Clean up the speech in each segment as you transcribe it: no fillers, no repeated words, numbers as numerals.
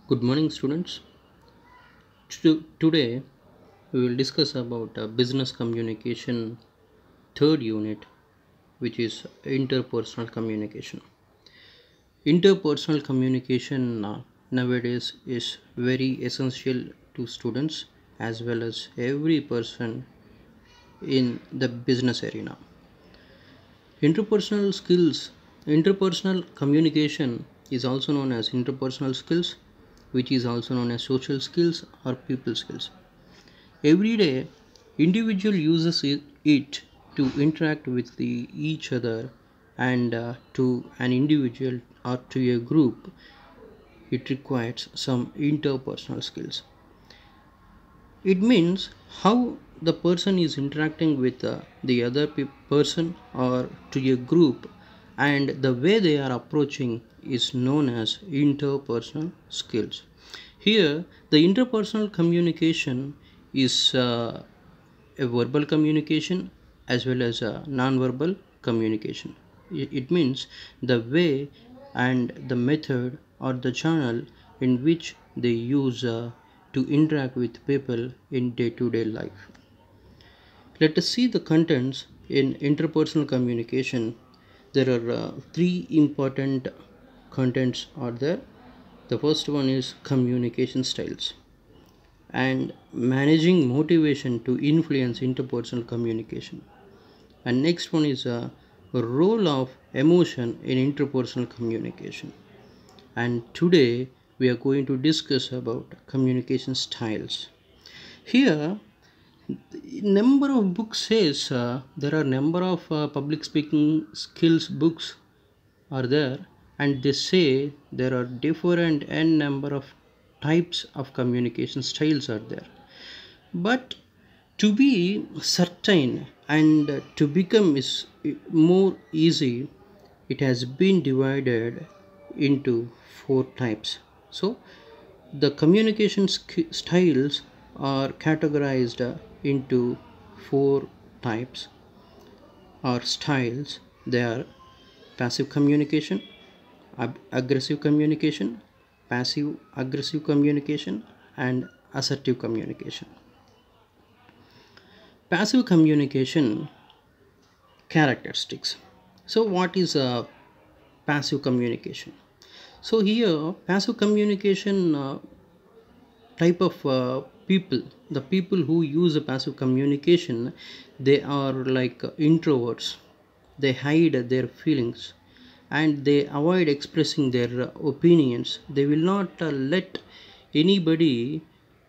Good morning, students. Today we will discuss about business communication third unit, which is interpersonal communication. Interpersonal communication nowadays is very essential to students as well as every person in the business arena. Interpersonal skills, interpersonal communication is also known as interpersonal skills, which is also known as social skills or people skills. Every day, individual uses it to interact with each other and to an individual or to a group. It requires some interpersonal skills. It means how the person is interacting with the other person or to a group, and the way they are approaching is known as interpersonal skills. Here, the interpersonal communication is a verbal communication as well as a non-verbal communication. It means the way and the method or the channel in which they use to interact with people in day-to-day life. Let us see the contents in interpersonal communication. There are three important contents are there. The first one is communication styles and managing motivation to influence interpersonal communication. And next one is a role of emotion in interpersonal communication. And today we are going to discuss about communication styles. Here, number of books says there are number of public speaking skills books are there, and they say there are different n number of types of communication styles are there. But to be certain and to become is more easy, it has been divided into four types. So the communication styles are categorized into four types or styles. They are passive communication, aggressive communication, passive aggressive communication, and assertive communication. Passive communication characteristics. So what is a passive communication? So here passive communication type of people, the people who use a passive communication, they are like introverts. They hide their feelings and they avoid expressing their opinions. They will not let anybody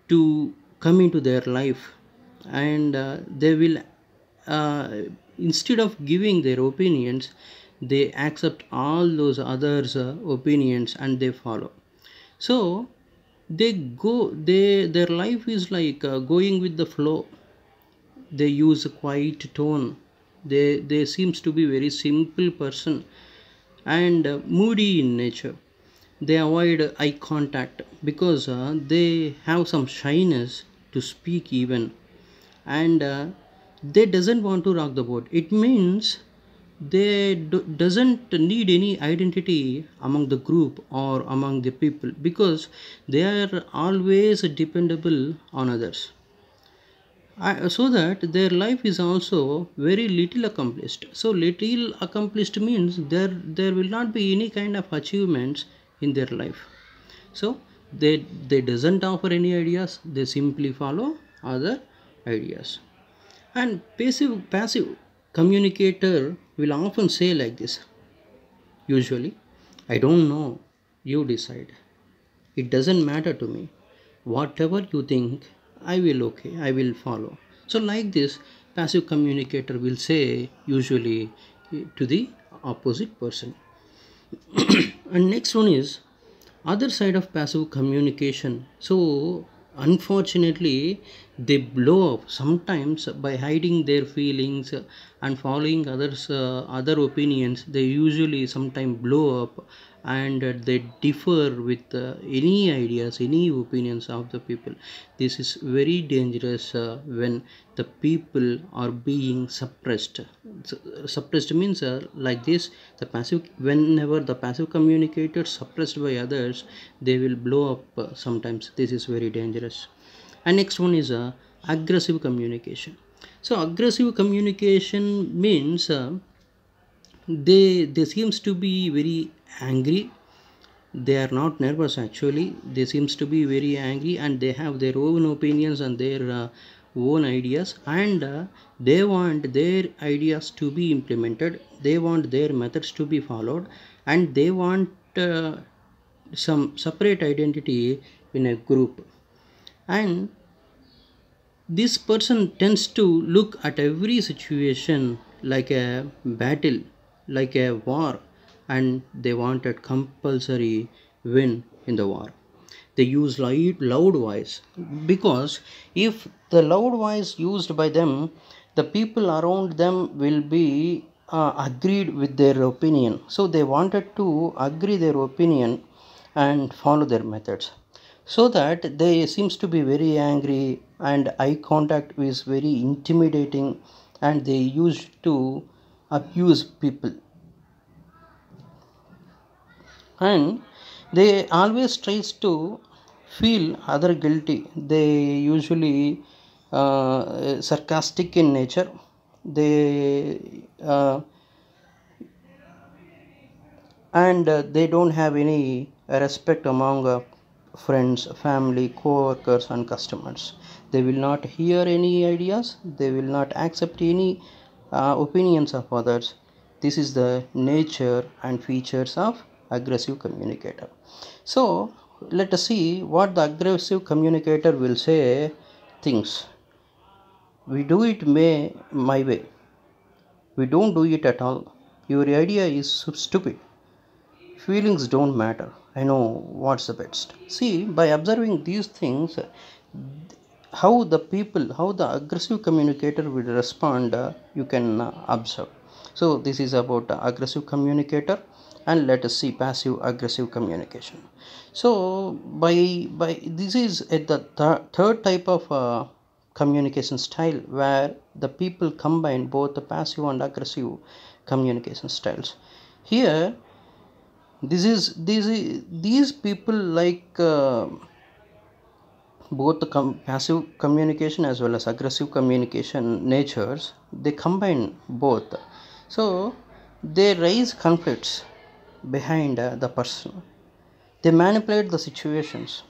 to come into their life, and they will uh, instead of giving their opinions, they accept all those others opinions and they follow. So their life is like going with the flow. They use a quiet tone. They seems to be very simple person and moody in nature. They avoid eye contact because they have some shyness to speak even, and they doesn't want to rock the boat. It means they doesn't need any identity among the group or among the people because they are always dependable on others. So that their life is also very little accomplished. So little accomplished means there will not be any kind of achievements in their life. So they doesn't offer any ideas. They simply follow other ideas. And passive communicator will often say like this. Usually, I don't know. You decide. It doesn't matter to me. Whatever you think, I will okay. I will follow. So like this, passive communicator will say usually to the opposite person. And next one is other side of passive communication. So unfortunately they blow up sometimes by hiding their feelings and following others other opinions. They usually sometimes blow up and they differ with any ideas, any opinions of the people. This is very dangerous when the people are being suppressed. Suppressed means like this, the passive, whenever the passive communicator suppressed by others, they will blow up sometimes. This is very dangerous. And next one is aggressive communication. So aggressive communication means they seems to be very angry. They are not nervous actually, they seems to be very angry, and they have their own opinions and their own ideas, and they want their ideas to be implemented, they want their methods to be followed, and they want some separate identity in a group. And this person tends to look at every situation like a battle, like a war, and they want a compulsory win in the war. They use loud voice, because if the loud voice used by them, the people around them will be agreed with their opinion. So they wanted to agree their opinion and follow their methods, so that they seems to be very angry, and eye contact is very intimidating, and they used to abuse people, and they always tries to feel other guilty. They usually sarcastic in nature. They and they don't have any respect among friends, family, co-workers and customers. They will not hear any ideas, they will not accept any opinions of others. This is the nature and features of aggressive communicator. So let us see what the aggressive communicator will say. Things, we do it my way, we don't do it at all, your idea is stupid, feelings don't matter, I know what's the best. See, by observing these things, how the people, how the aggressive communicator will respond, you can observe. So this is about aggressive communicator, and let us see passive aggressive communication. So by this is at the third type of communication style, where the people combine both the passive and aggressive communication styles. Here, these people like both the passive communication as well as aggressive communication natures, they combine both. So they raise conflicts behind the person, they manipulate the situations,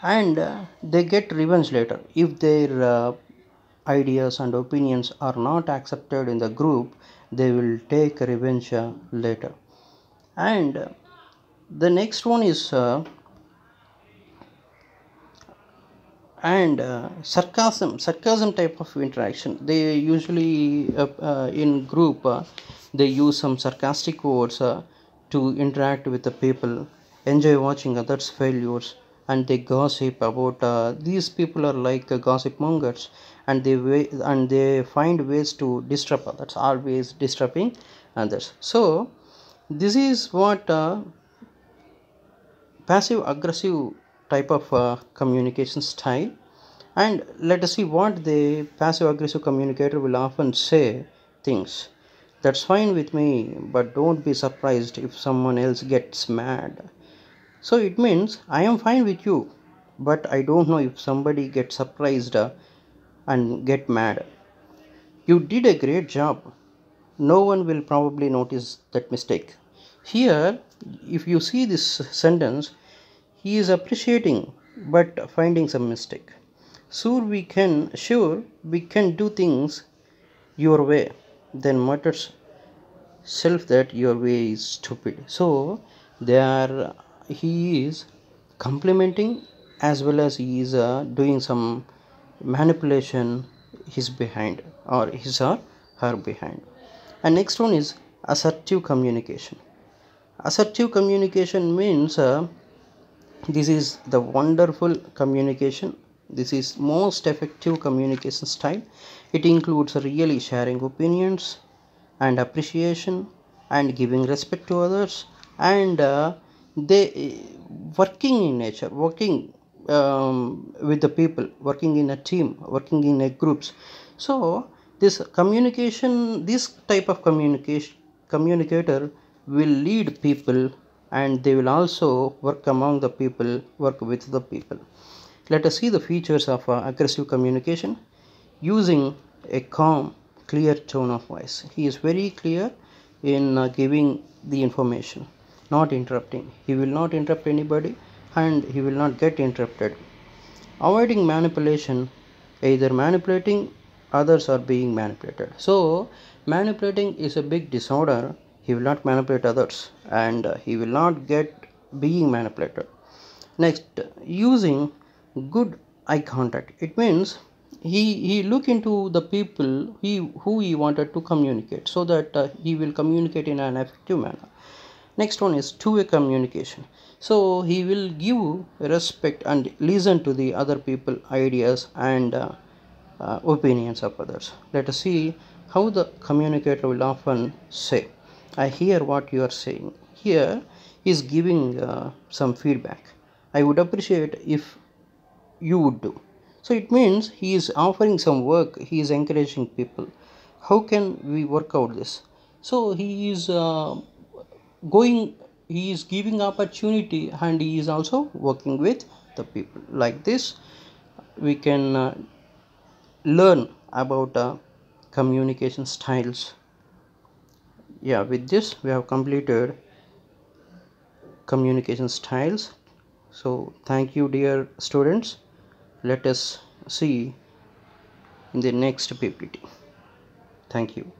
and they get revenge later if their ideas and opinions are not accepted in the group. They will take revenge later. And the next one is sarcasm type of interaction. They usually in group, they use some sarcastic words to interact with the people, enjoy watching others failures, and they gossip about these people are like gossip mongers, and they find ways to disrupt others, always disturbing others. So this is what passive aggressive type of communication style. And let us see what the passive aggressive communicator will often say. Things, that's fine with me, but don't be surprised if someone else gets mad. So it means I am fine with you, but I don't know if somebody gets surprised and get mad. You did a great job, no one will probably notice that mistake. Here, if you see this sentence, he is appreciating but finding some mistake. Sure we can do things your way, then mutters self that your way is stupid. So there he is complimenting, as well as he is doing some manipulation his behind, or his or her behind. And next one is assertive communication. Assertive communication means this is the wonderful communication, this is most effective communication style. It includes really sharing opinions and appreciation and giving respect to others, and they working in nature, working with the people, working in a team, working in a groups. So this communication, this type of communicator will lead people, and they will also work among the people, work with the people. Let us see the features of aggressive communication. Using a calm, clear tone of voice. He is very clear in giving the information, not interrupting. He will not interrupt anybody, and he will not get interrupted. Avoiding manipulation, either manipulating others or being manipulated. So manipulating is a big disorder. He will not manipulate others, and he will not get being manipulated. Next, using good eye contact. It means he look into the people who he wanted to communicate, so that he will communicate in an effective manner. Next one is two-way communication. So he will give respect and listen to the other people ideas and opinions of others. Let us see how the communicator will often say, I hear what you are saying. Here he is giving some feedback. I would appreciate if you would do. So it means he is offering some work, he is encouraging people. How can we work out this? So he is going, he is giving opportunity, and he is also working with the people. Like this, we can learn about communication styles. Yeah, with this, we have completed communication styles. So, thank you, dear students. Let us see in the next PPT. Thank you.